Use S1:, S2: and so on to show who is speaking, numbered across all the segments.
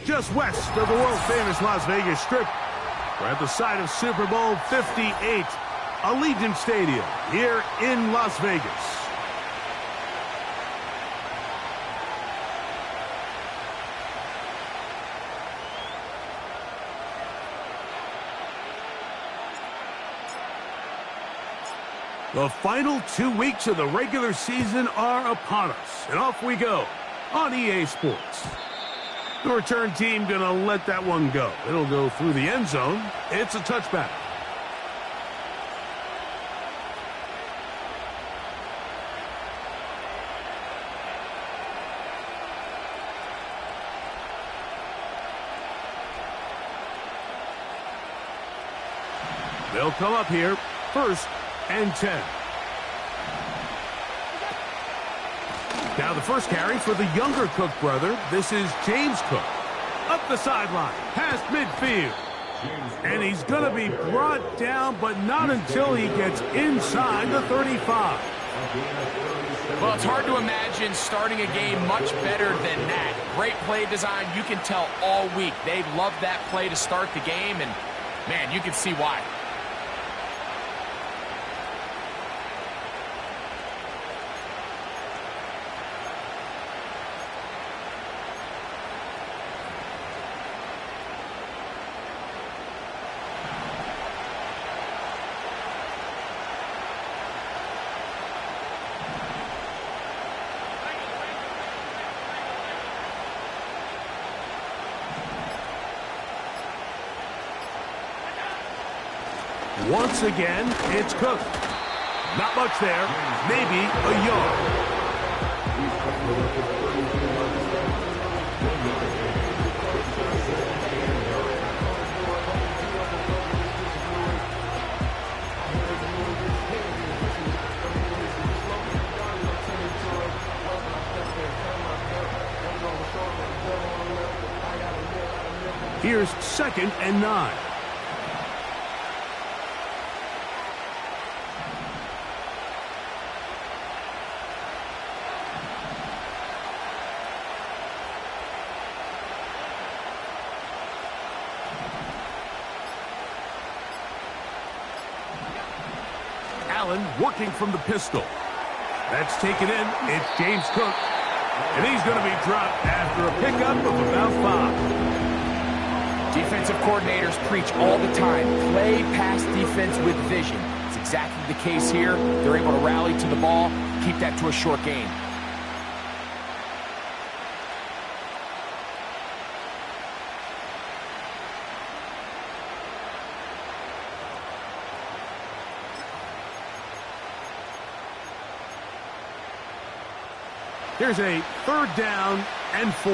S1: just west of the world-famous Las Vegas Strip. We're at the site of Super Bowl 58, Allegiant Stadium here in Las Vegas. The final 2 weeks of the regular season are upon us, and off we go on EA Sports. The return team gonna let that one go. It'll go through the end zone. It's a touchback. They'll come up here, 1st and 10. Now the first carry for the younger Cook brother. This is James Cook. Up the sideline, past midfield. And he's going to be brought down, but not until he gets inside the 35.
S2: Well, it's hard to imagine starting a game much better than that. Great play design. You can tell all week they love that play to start the game, and, man, you can see why.
S1: Once again, it's Cook. Not much there. Maybe a yard. Here's 2nd and 9. Allen working from the pistol. That's taken in. It's James Cook. And he's going to be dropped after a pickup of about 5.
S2: Defensive coordinators preach all the time. Play pass defense with vision. It's exactly the case here. They're able to rally to the ball, keep that to a short gain.
S1: Here's a 3rd down and 4.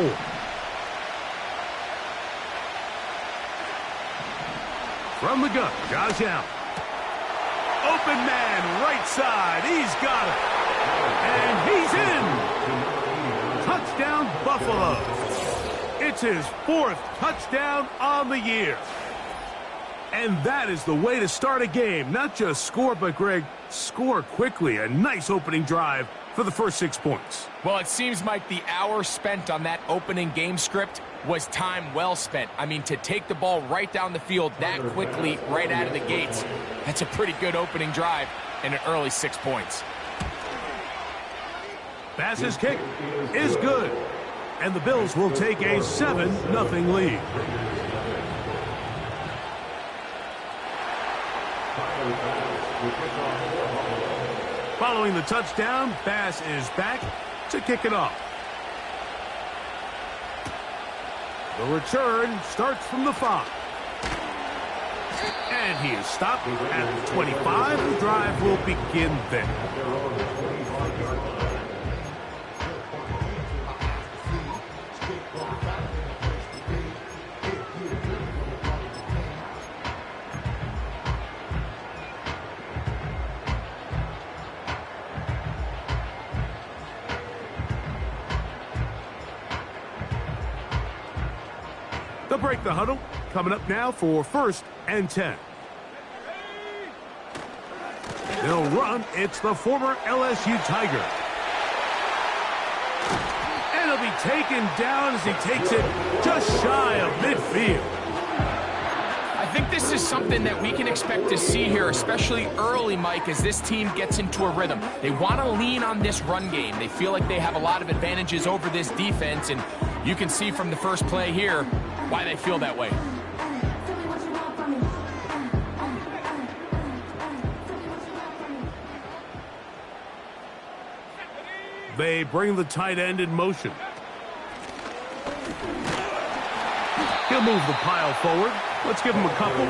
S1: From the gun, Josh Allen. Open man, right side. He's got it. And he's in. Touchdown, Buffalo. It's his 4th touchdown on the year. And that is the way to start a game. Not just score, but, Greg, score quickly. A nice opening drive for the first 6 points.
S2: Well, it seems like the hour spent on that opening game script was time well spent. I mean, to take the ball right down the field that quickly, right out of the gates, that's a pretty good opening drive and an early 6 points.
S1: Pass's kick is good. And the Bills will take a 7-0 lead. Following the touchdown, Bass is back to kick it off. The return starts from the 5. And he is stopped at the 25. The drive will begin there. They'll break the huddle. Coming up now for 1st and 10. They'll run. It's the former LSU Tiger. And he'll be taken down as he takes it just shy of midfield.
S2: I think this is something that we can expect to see here, especially early, Mike, as this team gets into a rhythm. They want to lean on this run game. They feel like they have a lot of advantages over this defense, and you can see from the first play here why they feel that way.
S1: They bring the tight end in motion. He'll move the pile forward. Let's give him a couple.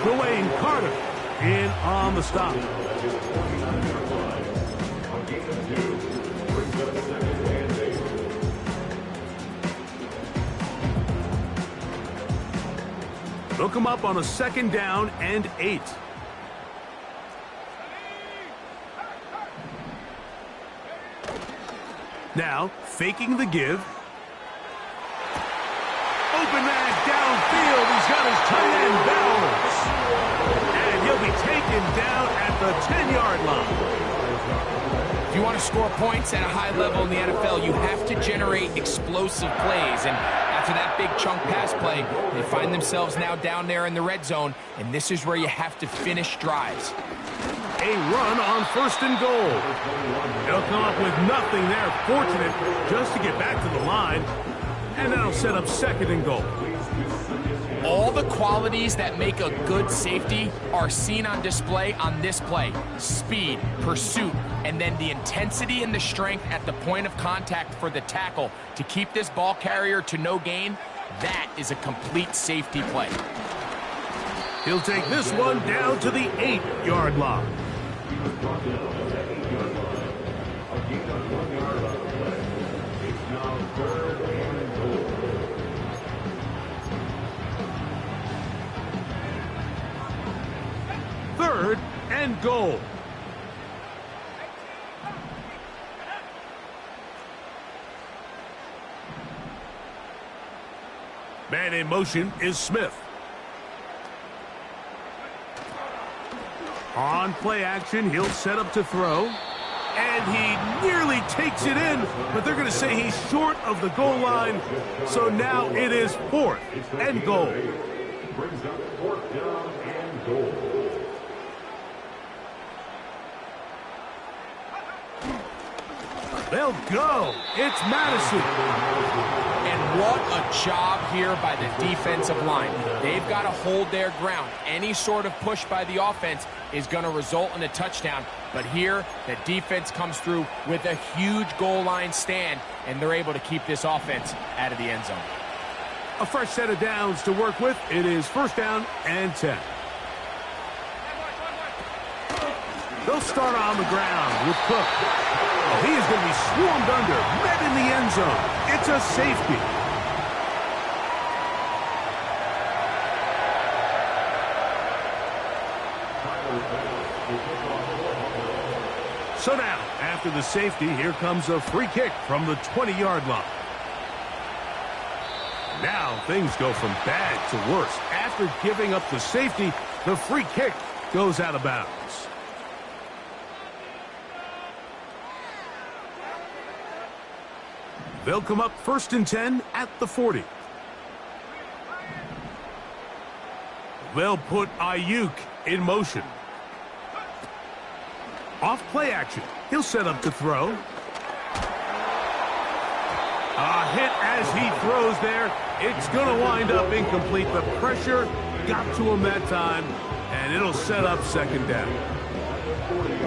S1: Dwayne Carter in on the stop. They'll come up on a 2nd down and 8. Now, faking the give. Open man downfield. He's got his tight end Bowers. And he'll be taken down at the 10-yard line.
S2: If you want to score points at a high level in the NFL, you have to generate explosive plays. And after that big chunk pass play, they find themselves now down there in the red zone. And this is where you have to finish drives.
S1: A run on 1st and goal. They'll come up with nothing there. Fortunate just to get back to the line. And that'll set up 2nd and goal.
S2: All the qualities that make a good safety are seen on display on this play. Speed, pursuit, and then the intensity and the strength at the point of contact for the tackle to keep this ball carrier to no gain. That is a complete safety play.
S1: He'll take this one down to the 8-yard line. Third and goal. Man in motion is Smith. On play action, he'll set up to throw. And he nearly takes it in, but they're going to say he's short of the goal line. So now it is 4th and goal.
S3: Brings up 4th down and goal.
S1: They'll go. It's Madison.
S2: And what a job here by the defensive line. They've got to hold their ground. Any sort of push by the offense is going to result in a touchdown. But here, the defense comes through with a huge goal line stand, and they're able to keep this offense out of the end zone.
S1: A fresh set of downs to work with. It is 1st down and 10. They'll start on the ground with Cook. Oh, he is going to be swarmed under, met in the end zone. It's a safety. So now, after the safety, here comes a free kick from the 20-yard line. Now things go from bad to worse. After giving up the safety, the free kick goes out of bounds. They'll come up 1st and 10 at the 40. They'll put Ayuk in motion. Off play action. He'll set up to throw. A hit as he throws there. It's going to wind up incomplete. The pressure got to him that time, and it'll set up 2nd down.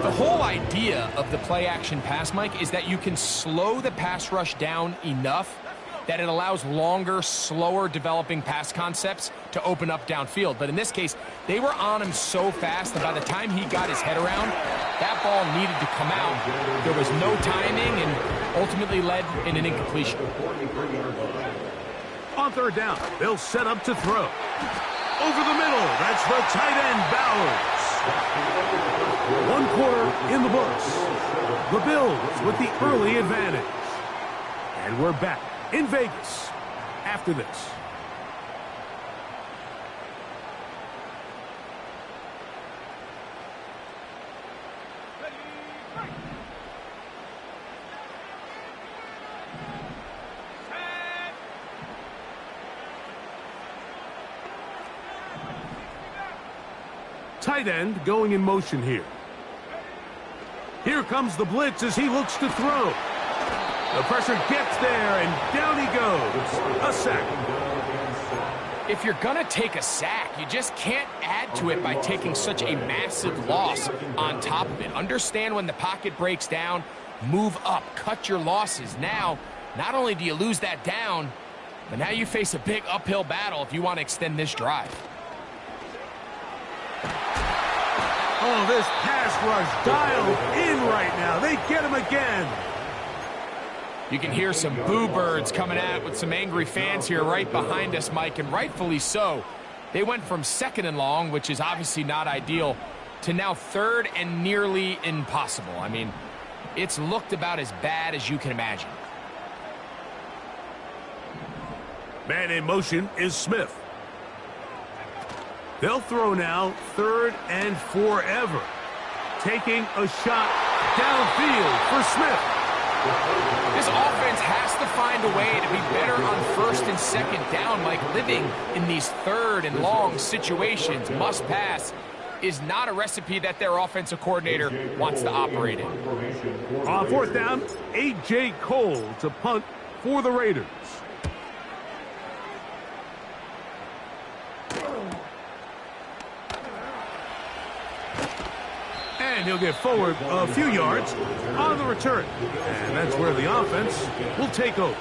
S2: The whole idea of the play-action pass, Mike, is that you can slow the pass rush down enough that it allows longer, slower developing pass concepts to open up downfield. But in this case, they were on him so fast that by the time he got his head around, that ball needed to come out. There was no timing and ultimately led in an incompletion.
S1: On 3rd down, they'll set up to throw. Over the middle, that's the tight end Bowers. 1 quarter in the books. The Bills with the early advantage. And we're back in Vegas after this. tight end going in motion here. Here comes the blitz as he looks to throw. The pressure gets there, and down he goes. A sack.
S2: If you're going to take a sack, you just can't add to it by taking such a massive loss on top of it. Understand when the pocket breaks down, move up, cut your losses. Now, not only do you lose that down, but now you face a big uphill battle if you want to extend this drive.
S1: Oh, this pass rush dialed in right now. They get him again.
S2: You can hear some boo birds coming out with some angry fans here right behind us, Mike, and rightfully so. They went from 2nd and long, which is obviously not ideal, to now 3rd and nearly impossible. I mean, it's looked about as bad as you can imagine.
S1: Man in motion is Smith. They'll throw now 3rd and forever. Taking a shot downfield for Smith.
S2: This offense has to find a way to be better on 1st and 2nd down, Mike. Living in these 3rd and long situations, must pass, is not a recipe that their offensive coordinator wants to operate in.
S1: On 4th down, A.J. Cole to punt for the Raiders. And he'll get forward a few yards on the return. And that's where the offense will take over.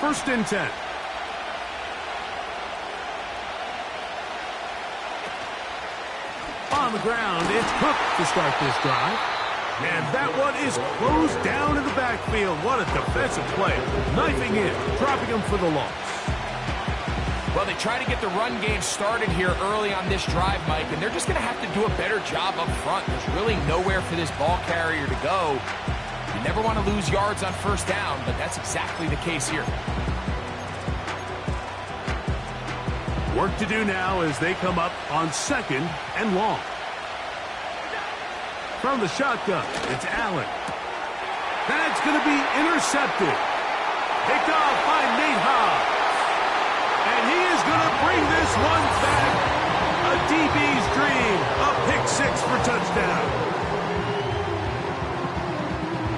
S1: First and 10. On the ground, it's Cook to start this drive. And that one is closed down in the backfield. What a defensive play. Knifing in, dropping him for the loss.
S2: Well, they try to get the run game started here early on this drive, Mike, and they're just going to have to do a better job up front. There's really nowhere for this ball carrier to go. You never want to lose yards on 1st down, but that's exactly the case here.
S1: Work to do now as they come up on 2nd and long. From the shotgun, it's Allen. That's going to be intercepted. Picked off by Nate Hobbs. And he is going to bring this one back. A DB's dream. A pick 6 for touchdown.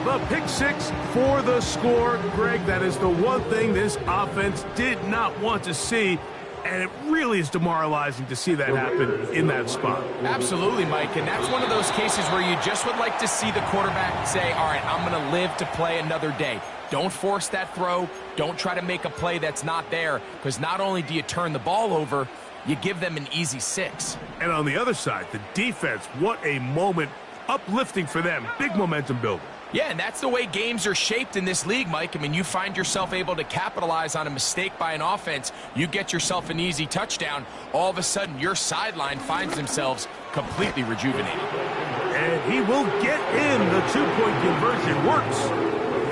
S1: The pick 6 for the score. Greg, that is the one thing this offense did not want to see. And it really is demoralizing to see that happen in that spot.
S2: Absolutely, Mike. And that's one of those cases where you just would like to see the quarterback say, all right, I'm going to live to play another day. Don't force that throw. Don't try to make a play that's not there, because not only do you turn the ball over, you give them an easy 6.
S1: And on the other side, the defense, what a moment. Uplifting for them. Big momentum builder.
S2: Yeah, and that's the way games are shaped in this league, Mike. I mean, you find yourself able to capitalize on a mistake by an offense. You get yourself an easy touchdown. All of a sudden, your sideline finds themselves completely rejuvenated.
S1: And he will get in. The 2-point conversion works.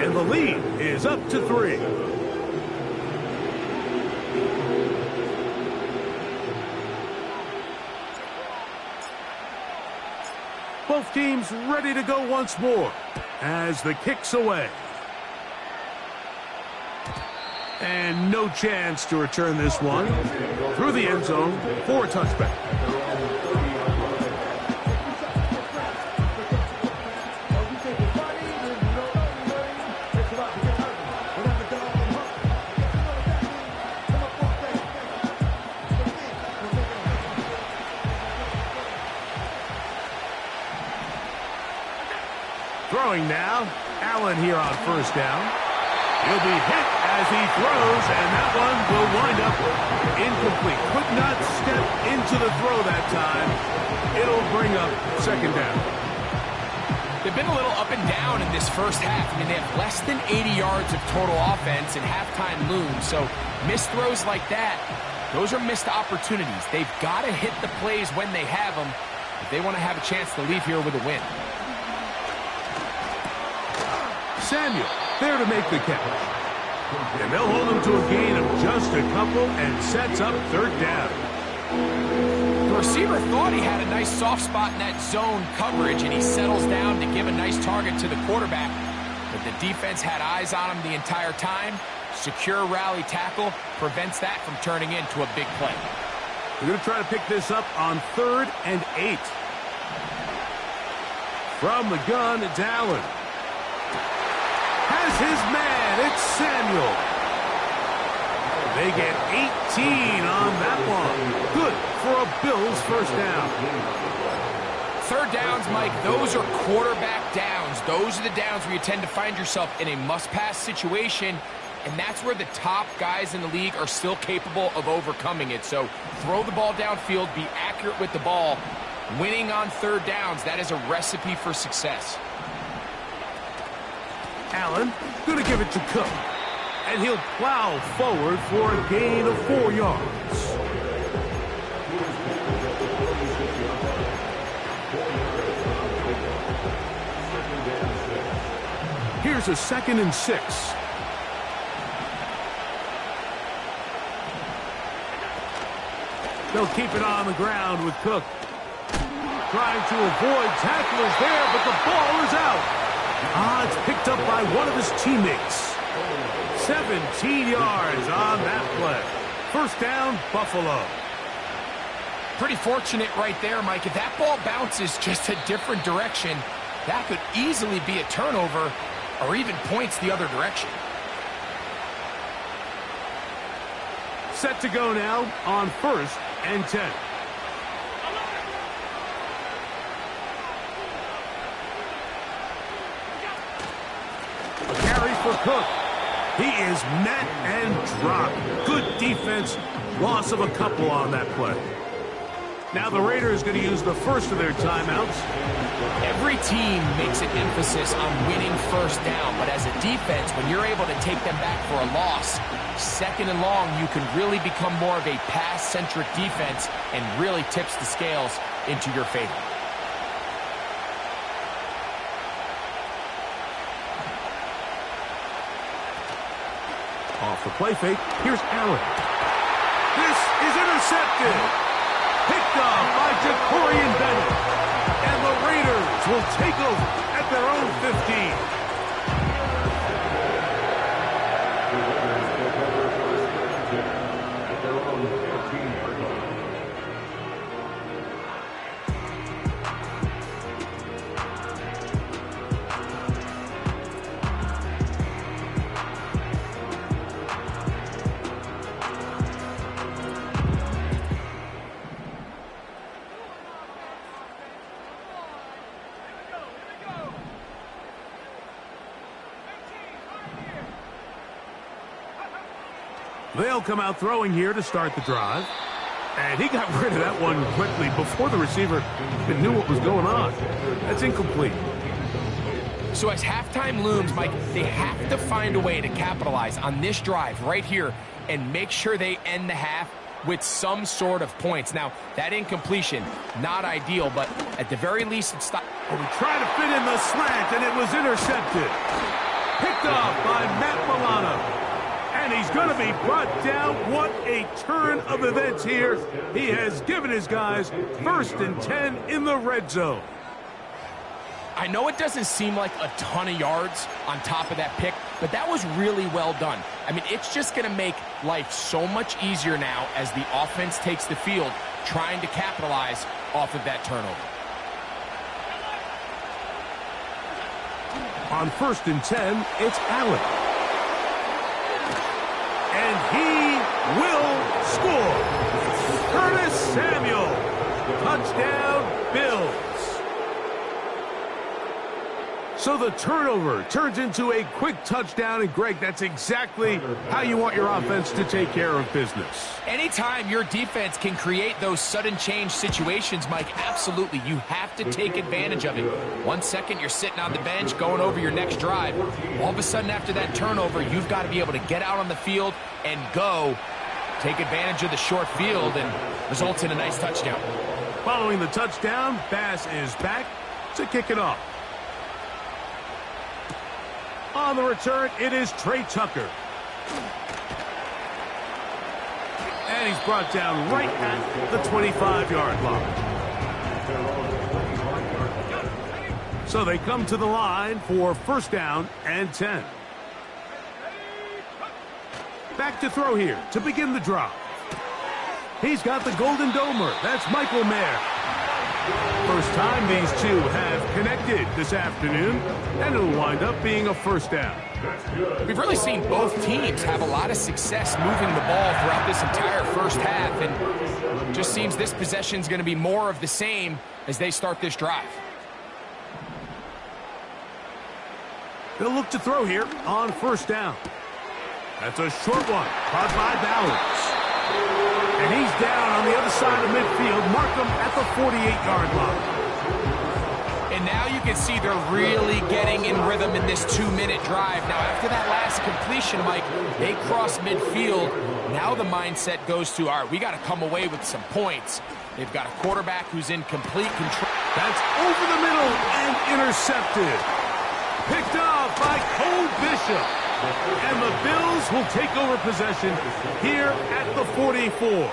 S1: And the lead is up to 3. Both teams ready to go once more as the kick's away. And no chance to return this one through the end zone for a touchback. Throwing now, Allen here on 1st down. He'll be hit as he throws, and that one will wind up incomplete. Could not step into the throw that time. It'll bring up 2nd down.
S2: They've been a little up and down in this first half. I mean, they have less than 80 yards of total offense, and halftime looms. So missed throws like that, those are missed opportunities. They've got to hit the plays when they have them if they want to have a chance to leave here with a win.
S1: Samuel there to make the catch. And they'll hold him to a gain of just a couple and sets up third down.
S2: The receiver thought he had a nice soft spot in that zone coverage, and he settles down to give a nice target to the quarterback. But the defense had eyes on him the entire time. Secure rally tackle prevents that from turning into a big play.
S1: We're going to try to pick this up on 3rd and 8. From the gun, it's Allen. Has his man, it's Samuel. They get 18 on that one. Good for a Bills first down.
S2: Third downs, Mike, those are quarterback downs. Those are the downs where you tend to find yourself in a must-pass situation, and that's where the top guys in the league are still capable of overcoming it. So throw the ball downfield, be accurate with the ball. Winning on third downs, that is a recipe for success.
S1: Allen going to give it to Cook. And he'll plow forward for a gain of 4 yards. Here's a 2nd and 6. They'll keep it on the ground with Cook. Trying to avoid tacklers there, but the ball is out. It's picked up by one of his teammates. 17 yards on that play. First down, Buffalo.
S2: Pretty fortunate right there, Mike. If that ball bounces just a different direction, that could easily be a turnover or even points the other direction.
S1: Set to go now on 1st and 10. A carry for Cook. He is met and dropped. Good defense. Loss of a couple on that play. Now the Raiders going to use the first of their timeouts.
S2: Every team makes an emphasis on winning first down, but as a defense, when you're able to take them back for a loss, 2nd and long, you can really become more of a pass-centric defense and really tips the scales into your favor.
S1: Off the play fake, here's Allen. This is intercepted. Picked off by Jacorian Bennett. And the Raiders will take over at their own 15. They'll come out throwing here to start the drive. And he got rid of that one quickly before the receiver even knew what was going on. That's incomplete.
S2: So as halftime looms, Mike, they have to find a way to capitalize on this drive right here and make sure they end the half with some sort of points. Now, that incompletion, not ideal, but at the very least, it's stopped.
S1: And he tried to fit in the slant, and it was intercepted. Picked off by Matt Milano. And he's going to be brought down. What a turn of events here. He has given his guys 1st and 10 in the red zone.
S2: I know it doesn't seem like a ton of yards on top of that pick, but that was really well done. I mean, it's just going to make life so much easier now as the offense takes the field, trying to capitalize off of that turnover.
S1: On 1st and 10, it's Allen. And he will score. Curtis Samuel. Touchdown, Bills. So the turnover turns into a quick touchdown, and Greg, that's exactly how you want your offense to take care of business.
S2: Anytime your defense can create those sudden change situations, Mike, absolutely, you have to take advantage of it. 1 second, you're sitting on the bench going over your next drive. All of a sudden, after that turnover, you've got to be able to get out on the field and go. Take advantage of the short field and results in a nice touchdown.
S1: Following the touchdown, Bass is back to kick it off. On the return, it is Trey Tucker. And he's brought down right at the 25-yard line. So they come to the line for first down and 10. Back to throw here to begin the drive. He's got the Golden Domer. That's Michael Mayer. First time these two have connected this afternoon, and it'll wind up being a first down.
S2: We've really seen both teams have a lot of success moving the ball throughout this entire first half, and just seems this possession is going to be more of the same as they start this drive.
S1: They'll look to throw here on first down. That's a short one, caught by Bowers. And he's down on the other side of midfield. Mark him at the 48-yard line.
S2: And now you can see they're really getting in rhythm in this 2-minute drive. Now, after that last completion, Mike, they cross midfield. Now the mindset goes to, all right, we got to come away with some points. They've got a quarterback who's in complete control.
S1: That's over the middle and intercepted. Picked off by Cole Bishop. And the Bills will take over possession here at the 44.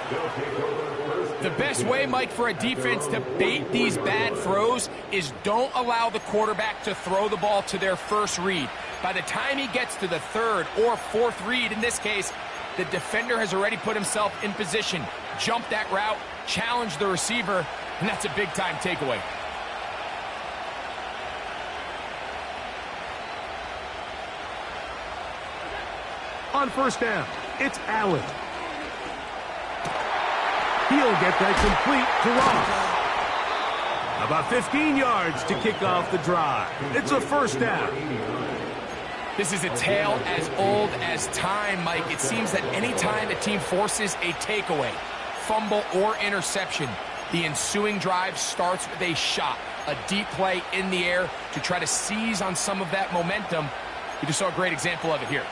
S2: The best way, Mike, for a defense to bait these bad throws is don't allow the quarterback to throw the ball to their first read. By the time he gets to the third or fourth read, in this case, the defender has already put himself in position, jump that route, challenge the receiver, and that's a big-time takeaway.
S1: On first down, it's Allen. He'll get that complete to Ross. About 15 yards to kick off the drive. It's a first down.
S2: This is a tale as old as time, Mike. It seems that any time a team forces a takeaway, fumble, or interception, the ensuing drive starts with a shot, a deep play in the air to try to seize on some of that momentum. We just saw a great example of it here.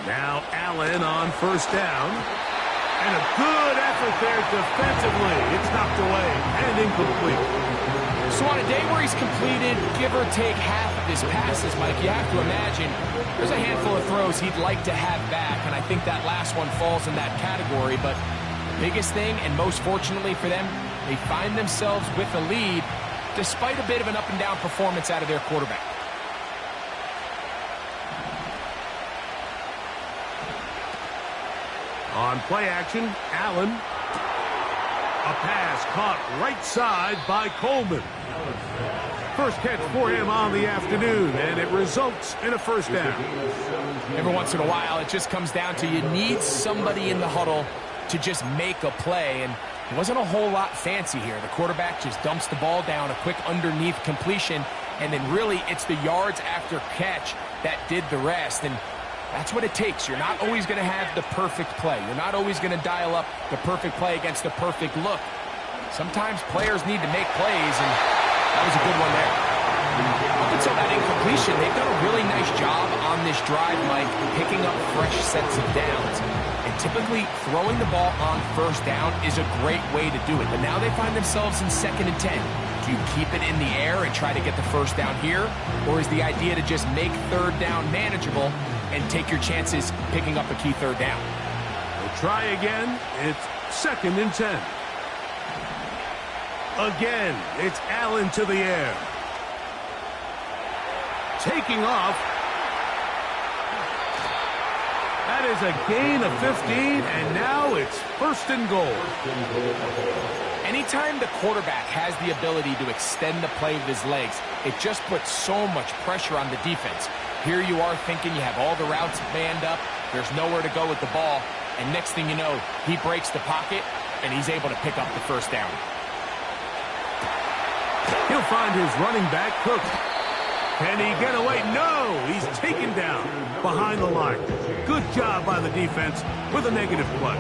S1: Now Allen on first down. And a good effort there defensively. It's knocked away and incomplete.
S2: So on a day where he's completed, give or take half of his passes, Mike, you have to imagine there's a handful of throws he'd like to have back, and I think that last one falls in that category. But the biggest thing, and most fortunately for them, they find themselves with a lead despite a bit of an up-and-down performance out of their quarterback.
S1: On play action, Allen. A pass caught right side by Coleman. First catch for him on the afternoon, and it results in a first down.
S2: Every once in a while, it just comes down to you need somebody in the huddle to just make a play, and it wasn't a whole lot fancy here. The quarterback just dumps the ball down, a quick underneath completion, and then really it's the yards after catch that did the rest. And that's what it takes. You're not always going to have the perfect play. You're not always going to dial up the perfect play against the perfect look. Sometimes players need to make plays, and that was a good one there. Up until that incompletion, they've done a really nice job on this drive, Mike, picking up fresh sets of downs. And typically, throwing the ball on first down is a great way to do it. But now they find themselves in 2nd and 10. Do you keep it in the air and try to get the first down here? Or is the idea to just make third down manageable and take your chances picking up a key third down?
S1: We'll try again. It's 2nd and 10. Again, it's Allen to the air. Taking off. That is a gain of 15, and now it's 1st and goal.
S2: Anytime the quarterback has the ability to extend the play with his legs, it just puts so much pressure on the defense. Here you are thinking you have all the routes manned up, there's nowhere to go with the ball, and next thing you know, he breaks the pocket, and he's able to pick up the first down.
S1: He'll find his running back, Cook. Can he get away? No! He's taken down behind the line. Good job by the defense with a negative play.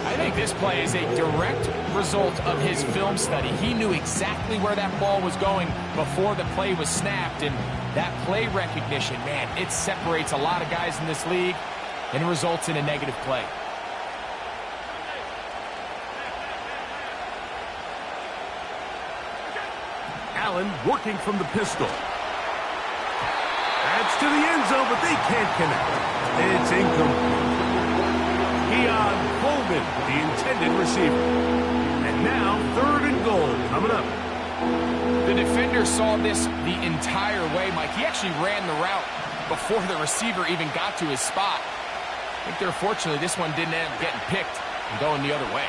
S2: I think this play is a direct result of his film study. He knew exactly where that ball was going before the play was snapped, and that play recognition, man, it separates a lot of guys in this league and results in a negative play.
S1: Allen working from the pistol. That's to the end zone, but they can't connect. It's incomplete. Keon Coleman, the intended receiver. And now 3rd and goal coming up.
S2: The defender saw this the entire way, Mike. He actually ran the route before the receiver even got to his spot. I think they're fortunately this one didn't end up getting picked and going the other way.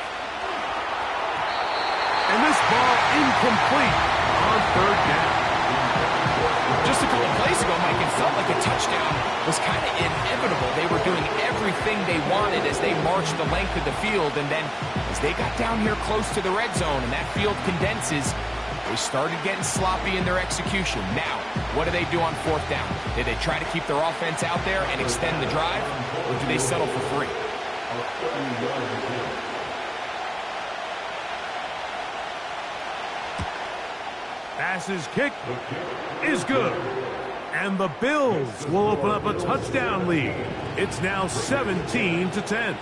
S1: And this ball incomplete on 3rd down.
S2: Just a couple plays ago, Mike, it felt like a touchdown was kind of inevitable. They were doing everything they wanted as they marched the length of the field, and then as they got down here close to the red zone and that field condenses, they started getting sloppy in their execution. Now, what do they do on 4th down? Do they try to keep their offense out there and extend the drive, or do they settle for 3?
S1: Pass's kick is good. And the Bills will open up a touchdown lead. It's now 17-10.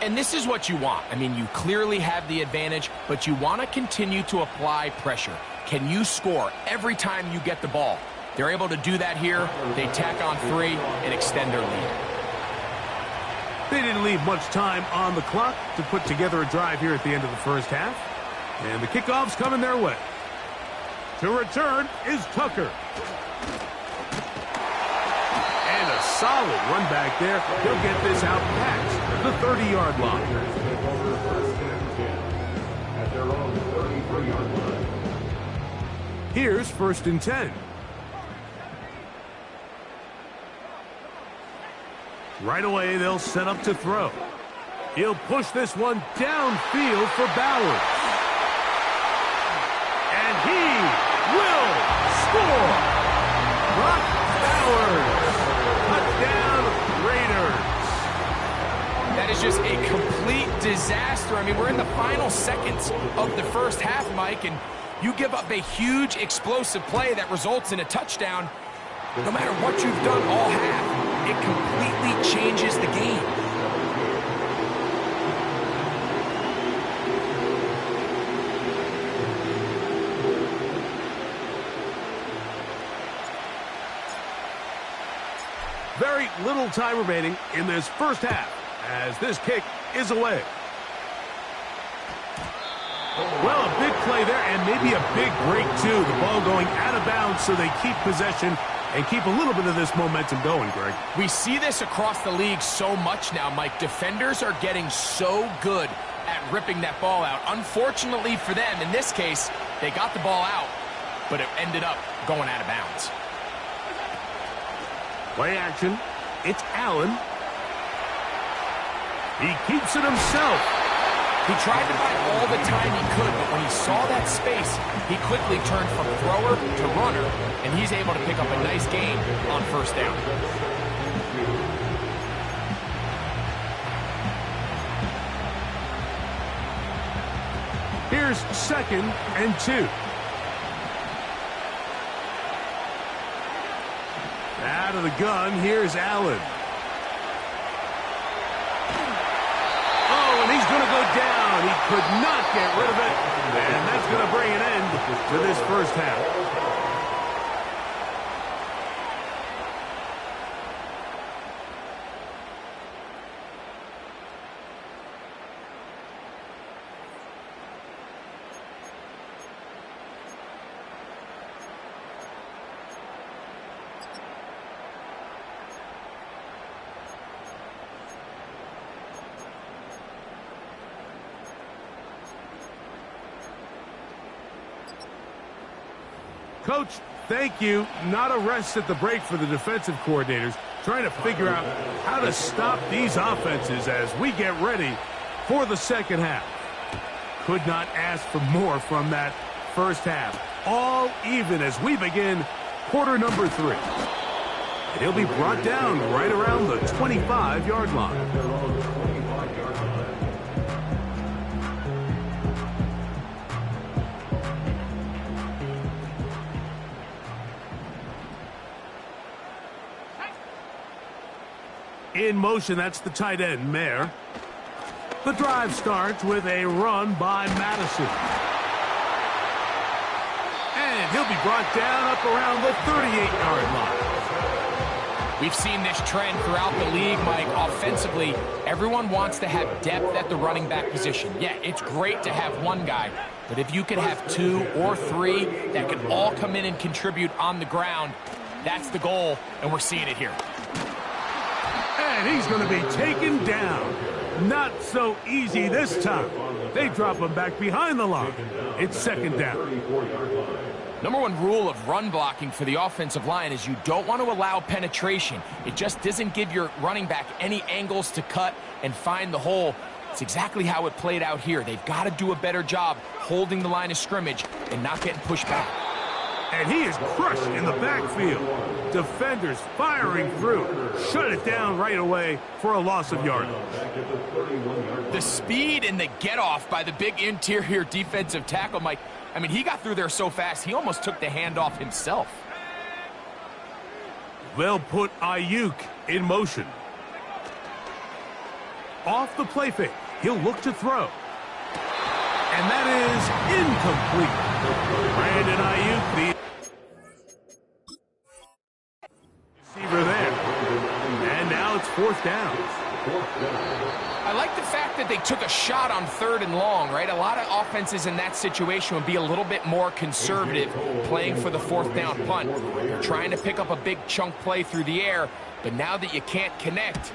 S2: And this is what you want. I mean, you clearly have the advantage, but you want to continue to apply pressure. Can you score every time you get the ball? They're able to do that here. They tack on 3 and extend their lead.
S1: They didn't leave much time on the clock to put together a drive here at the end of the first half. And the kickoff's coming their way. To return is Tucker. And a solid run back there. He'll get this out past the 30-yard line.
S3: At their own 33-yard line.
S1: Here's 1st and 10. Right away, they'll set up to throw. He'll push this one downfield for Bowers. And he will score. Brock Bowers. Touchdown, Raiders.
S2: That is just a complete disaster. I mean, we're in the final seconds of the first half, Mike, and you give up a huge explosive play that results in a touchdown. No matter what you've done all half, it completely changes the game.
S1: Very little time remaining in this first half as this kick is away. Well, a big play there and maybe a big break too. The ball going out of bounds so they keep possession and keep a little bit of this momentum going, Greg.
S2: We see this across the league so much now, Mike. Defenders are getting so good at ripping that ball out. Unfortunately for them, in this case, they got the ball out, but it ended up going out of bounds.
S1: Play action. It's Allen. He keeps it himself.
S2: He tried to buy all the time he could, but when he saw that space, he quickly turned from thrower to runner, and he's able to pick up a nice gain on 1st down.
S1: Here's 2nd and 2. Out of the gun, here's Allen. Oh, and he's going to go down. He could not get rid of it. And that's going to bring an end to this first half. Coach, thank you. Not a rest at the break for the defensive coordinators, trying to figure out how to stop these offenses as we get ready for the second half. Could not ask for more from that first half. All even as we begin quarter number 3. And he'll be brought down right around the 25-yard line. In motion, that's the tight end, Mayer. The drive starts with a run by Madison. he'll be brought down up around the 38-yard line.
S2: We've seen this trend throughout the league, Mike. Offensively, everyone wants to have depth at the running back position. Yeah, it's great to have one guy, but if you could have two or three that can all come in and contribute on the ground, that's the goal, and we're seeing it here.
S1: And he's going to be taken down. Not so easy this time. They drop him back behind the line. It's second down.
S2: Number one rule of run blocking for the offensive line is you don't want to allow penetration. It just doesn't give your running back any angles to cut and find the hole. It's exactly how it played out here. They've got to do a better job holding the line of scrimmage and not getting pushed back.
S1: And he is crushed in the backfield. Defenders firing through. Shut it down right away for a loss of yardage.
S2: The speed and the get-off by the big interior defensive tackle, Mike. I mean, he got through there so fast, he almost took the handoff himself.
S1: They'll put Ayuk in motion. Off the play fake. He'll look to throw. And that is incomplete. Brandon Ayuk, the receiver there. And now it's fourth down.
S2: I like the fact that they took a shot on 3rd and long, right? A lot of offenses in that situation would be a little bit more conservative playing for the 4th down punt. They're trying to pick up a big chunk play through the air, but now that you can't connect,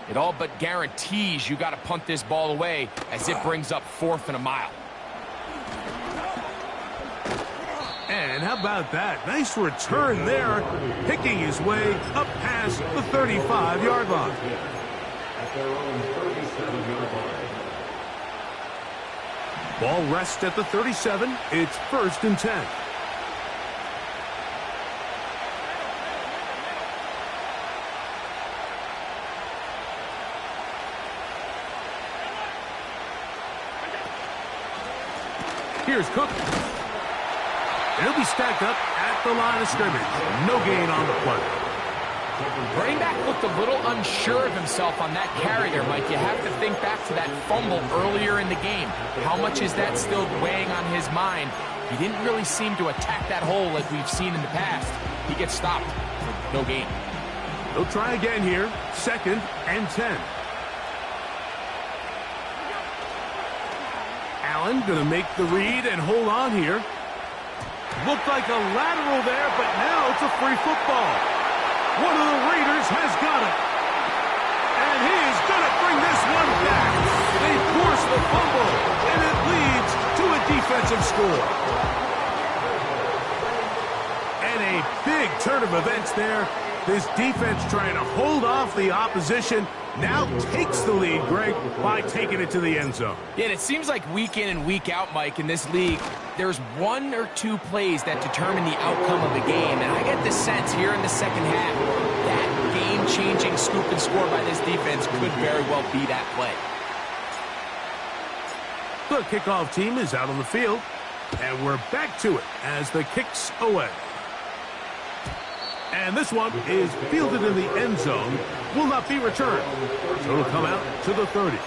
S2: it all but guarantees you got to punt this ball away as it brings up 4th and a mile.
S1: And how about that? Nice return there, picking his way up past the 35-yard line.
S3: At their own 37-yard line.
S1: Ball rests at the 37. It's 1st and 10. Here's Cook. He'll be stacked up at the line of scrimmage. No gain on the play.
S2: Running back looked a little unsure of himself on that carry there, Mike. You have to think back to that fumble earlier in the game. How much is that still weighing on his mind? He didn't really seem to attack that hole like we've seen in the past. He gets stopped. No gain.
S1: They'll try again here. 2nd and 10. Allen going to make the read and hold on here. Looked like a lateral there, but now it's a free football. One of the Raiders has got it. And he is going to bring this one back. They force the fumble, and it leads to a defensive score. And a big turn of events there. This defense trying to hold off the opposition now takes the lead, Greg, by taking it to the end zone.
S2: Yeah, and it seems like week in and week out, Mike, in this league, there's 1 or 2 plays that determine the outcome of the game. And I get the sense here in the second half, that game-changing scoop and score by this defense could very well be that play.
S1: The kickoff team is out on the field, and we're back to it as the kick's away. And this one is fielded in the end zone, will not be returned. So it'll come out to the 30.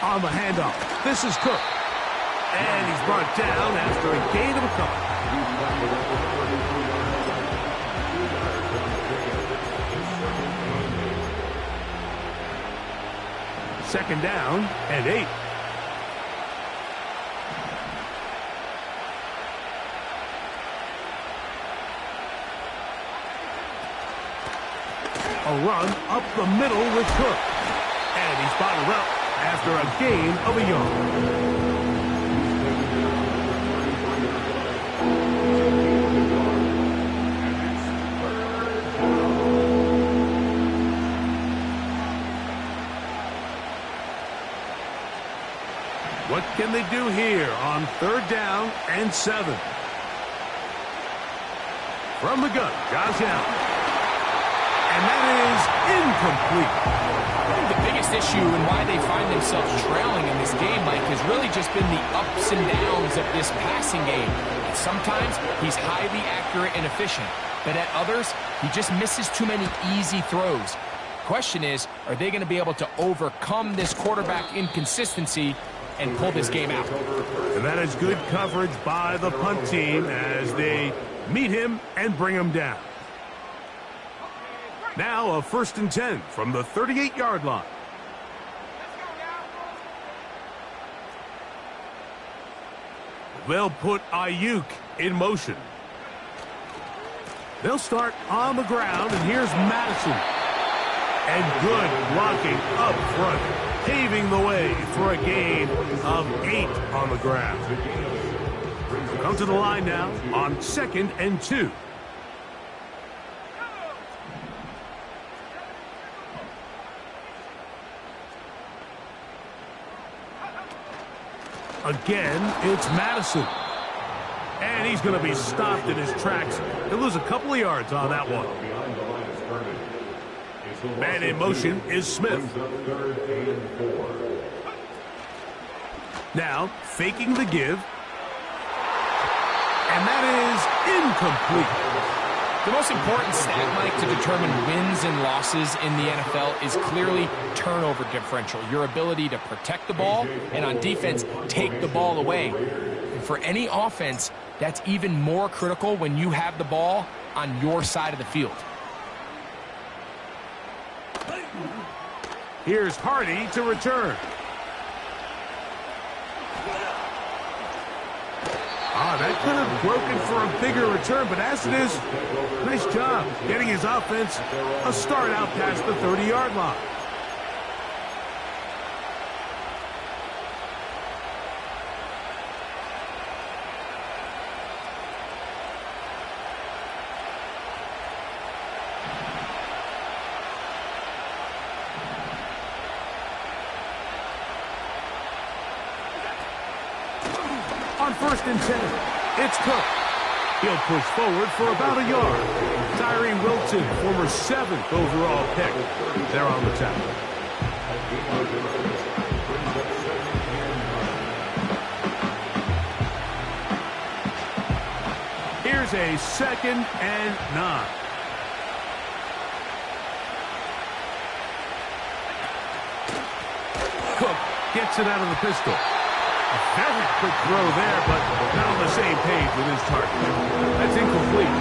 S1: On the handoff, this is Cook. And he's brought down after a gain of a couple. 2nd down and 8. A run up the middle with Cook. And he's bottled up after a gain of a yard. What can they do here on 3rd down and 7? From the gun, Josh Allen. And that is incomplete.
S2: I think the biggest issue and why they find themselves trailing in this game, Mike, has really just been the ups and downs of this passing game. And sometimes he's highly accurate and efficient, but at others, he just misses too many easy throws. Question is, are they going to be able to overcome this quarterback inconsistency and pull this game out?
S1: And that is good coverage by the punt team as they meet him and bring him down. Now a 1st and 10 from the 38-yard line. They'll put Ayuk in motion. They'll start on the ground, and here's Madison. And good blocking up front, paving the way for a gain of 8 on the ground. Come to the line now on 2nd and 2. Again, it's Madison. And he's going to be stopped in his tracks. He'll lose a couple of yards on that one. Man in motion is Smith. Now, faking the give. And that is incomplete.
S2: The most important stat, Mike, to determine wins and losses in the NFL is clearly turnover differential, your ability to protect the ball and on defense take the ball away. And for any offense, that's even more critical when you have the ball on your side of the field.
S1: Here's Hardy to return. That could have broken for a bigger return, but as it is, nice job getting his offense a start out past the 30-yard line. On 1st and 10, it's Cook. He'll push forward for about a yard. Tyree Wilson, former 7th overall pick. They're on the tackle. Here's a 2nd and 9. Cook gets it out of the pistol. A very quick throw there, but not on the same page with his target. That's incomplete.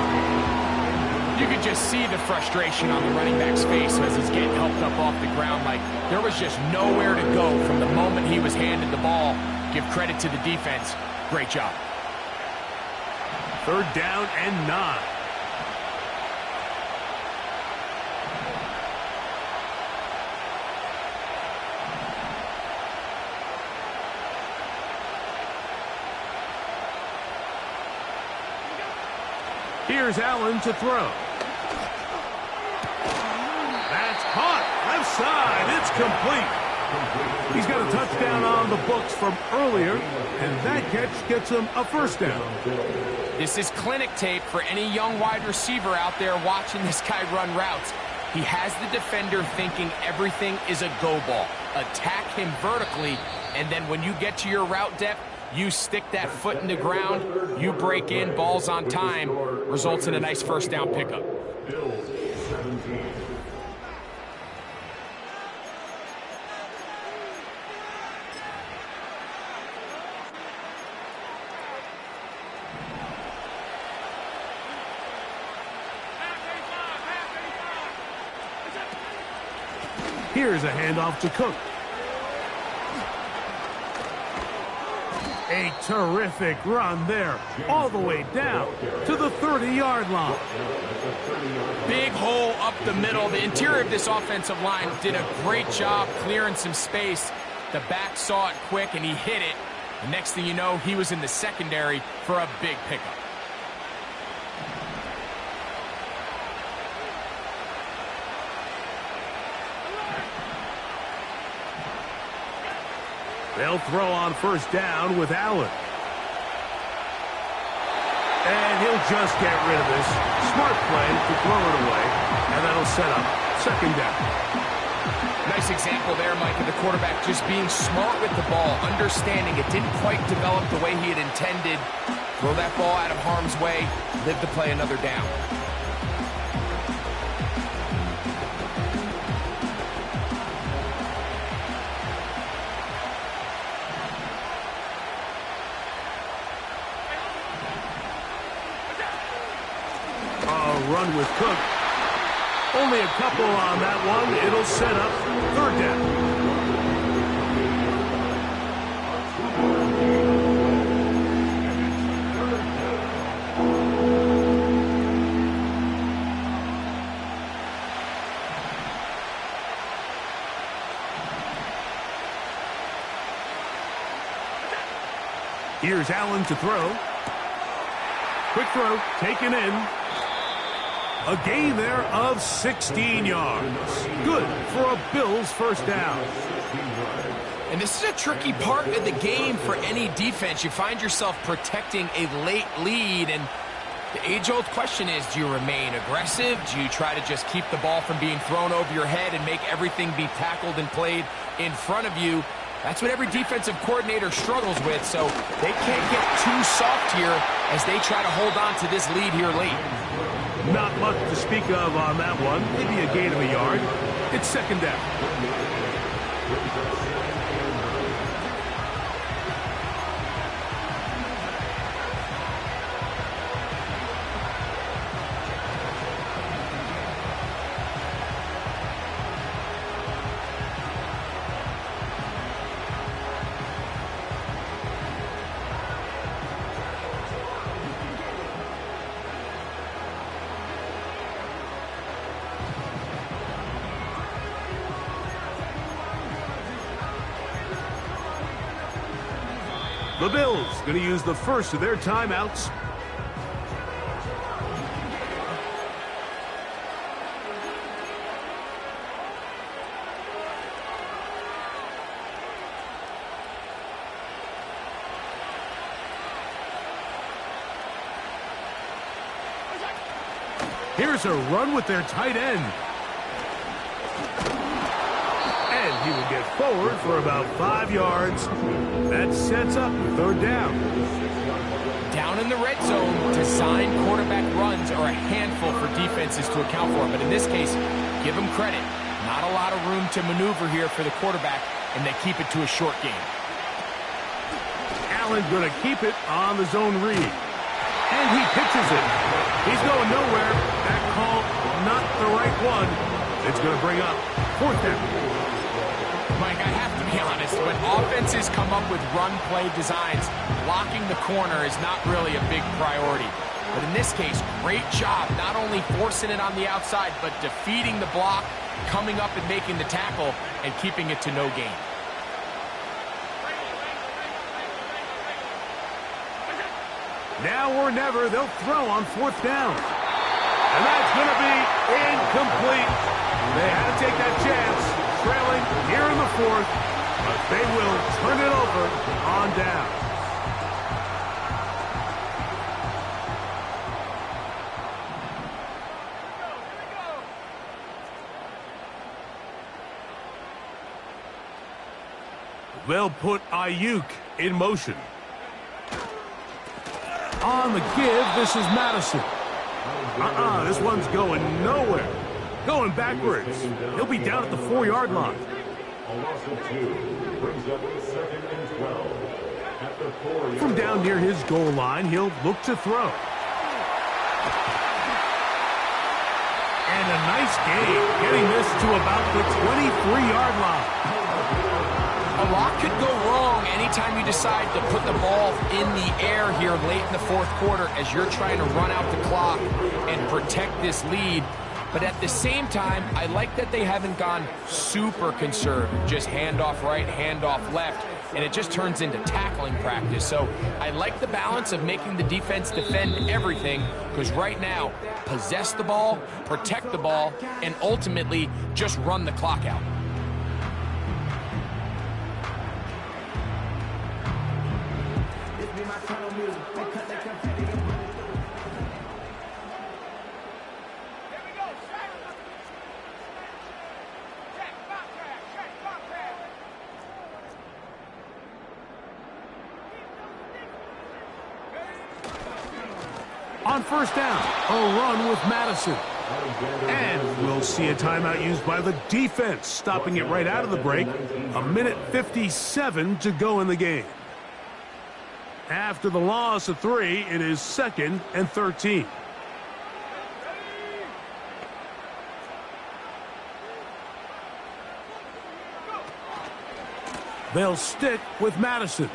S2: You could just see the frustration on the running back's face as he's getting helped up off the ground. Like, there was just nowhere to go from the moment he was handed the ball. Give credit to the defense. Great job.
S1: 3rd down and 9. Here's Allen to throw. That's caught. Left side. It's complete. He's got a touchdown on the books from earlier, and that catch gets him a 1st down.
S2: This is clinic tape for any young wide receiver out there watching this guy run routes. He has the defender thinking everything is a go ball. Attack him vertically, and then when you get to your route depth, you stick that foot in the ground, you break in, ball's on time, results in a nice 1st down pickup.
S1: Here's a handoff to Cook. A terrific run there, all the way down to the 30-yard line.
S2: Big hole up the middle. The interior of this offensive line did a great job clearing some space. The back saw it quick, and he hit it. The next thing you know, he was in the secondary for a big pickup.
S1: They'll throw on 1st down with Allen. And he'll He'll just get rid of this. Smart play to throw it away, and that'll set up second down.
S2: Nice example there, Mike, of the quarterback just being smart with the ball, understanding it didn't quite develop the way he had intended. Throw that ball out of harm's way, live to play another down.
S1: Run with Cook. Only a couple on that one. It'll set up third down. Here's Allen to throw. Quick throw, taken in. A gain there of 16 yards. Good for a Bills first down.
S2: And this is a tricky part of the game for any defense. You find yourself protecting a late lead, and the age-old question is, do you remain aggressive? Do you try to just keep the ball from being thrown over your head and make everything be tackled and played in front of you? That's what every defensive coordinator struggles with, so they can't get too soft here as they try to hold on to this lead here late.
S1: Not much to speak of on that one. Maybe a gain of a yard. It's second down. The Bills going to use the first of their timeouts. Here's a run with their tight end. He will get forward for about 5 yards. That sets up third down.
S2: Down in the red zone, designed quarterback runs are a handful for defenses to account for. But in this case, give them credit. Not a lot of room to maneuver here for the quarterback, and they keep it to a short game.
S1: Allen going to keep it on the zone read. And he pitches it. He's going nowhere. That call, not the right one. It's going to bring up fourth down.
S2: Mike, I have to be honest, when offenses come up with run play designs, blocking the corner is not really a big priority. But in this case, great job not only forcing it on the outside, but defeating the block, coming up and making the tackle, and keeping it to no gain.
S1: Now or never, they'll throw on fourth down. And that's going to be incomplete. They had to take that chance. Trailing here in the fourth, but they will turn it over on down. They'll put Ayuk in motion. On the give, this is Madison. This one's going nowhere. Going backwards. He'll be down at the 4-yard line. From down near his goal line, he'll look to throw. And a nice game, getting this to about the 23-yard line.
S2: A lot could go wrong anytime you decide to put the ball in the air here late in the fourth quarter as you're trying to run out the clock and protect this lead. But at the same time, I like that they haven't gone super conservative, just handoff right, handoff left, and it just turns into tackling practice. So I like the balance of making the defense defend everything, because right now, possess the ball, protect the ball, and ultimately just run the clock out.
S1: On first down, a run with Madison. And we'll see a timeout used by the defense, stopping it right out of the break. 1:57 to go in the game. After the loss of 3, it is 2nd and 13. They'll stick with Madison.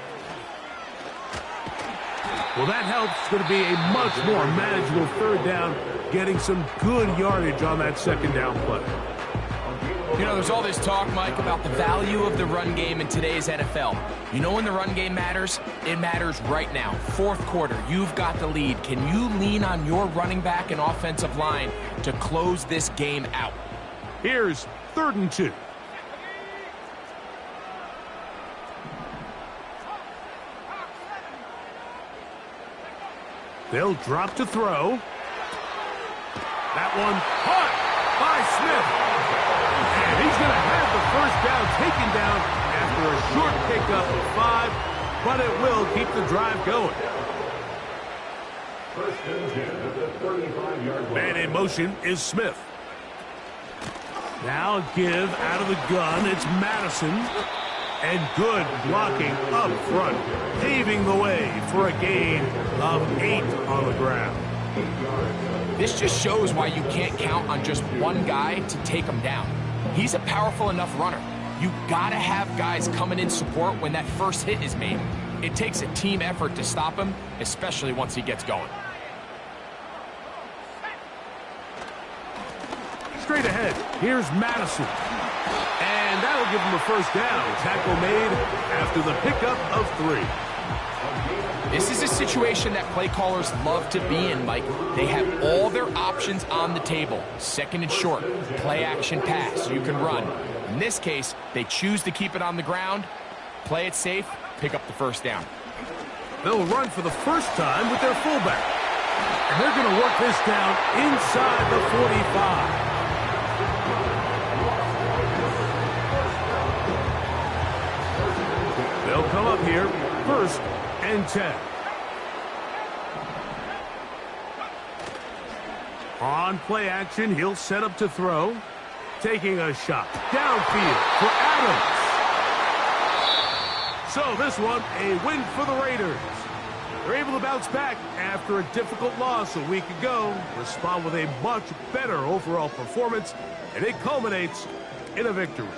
S1: Well, that helps. It's going to be a much more manageable 3rd down, getting some good yardage on that 2nd down play.
S2: You know, there's all this talk, Mike, about the value of the run game in today's NFL. You know when the run game matters? It matters right now. 4th quarter, you've got the lead. Can you lean on your running back and offensive line to close this game out?
S1: Here's 3rd and 2. They'll drop to throw. That one caught by Smith. And he's going to have the 1st down taken down after a short pickup of 5, but it will keep the drive going. Man in motion is Smith. Now give out of the gun. It's Madison. And good blocking up front, paving the way for a gain of 8 on the ground.
S2: This just shows why you can't count on just one guy to take him down. He's a powerful enough runner. You gotta have guys coming in support when that first hit is made. It takes a team effort to stop him, especially once he gets going.
S1: Straight ahead, here's Madison. And that'll give him a 1st down. Tackle made after the pickup of 3.
S2: This is a situation that play callers love to be in, Mike. They have all their options on the table. 2nd and short, play action pass, you can run. In this case, they choose to keep it on the ground, play it safe, pick up the 1st down.
S1: They'll run for the first time with their fullback. And they're going to work this down inside the 45. They'll come up here, 1st and 10. On play action, he'll set up to throw. Taking a shot downfield for Adams. So this one, a win for the Raiders. They're able to bounce back after a difficult loss a week ago, respond with a much better overall performance, and it culminates in a victory.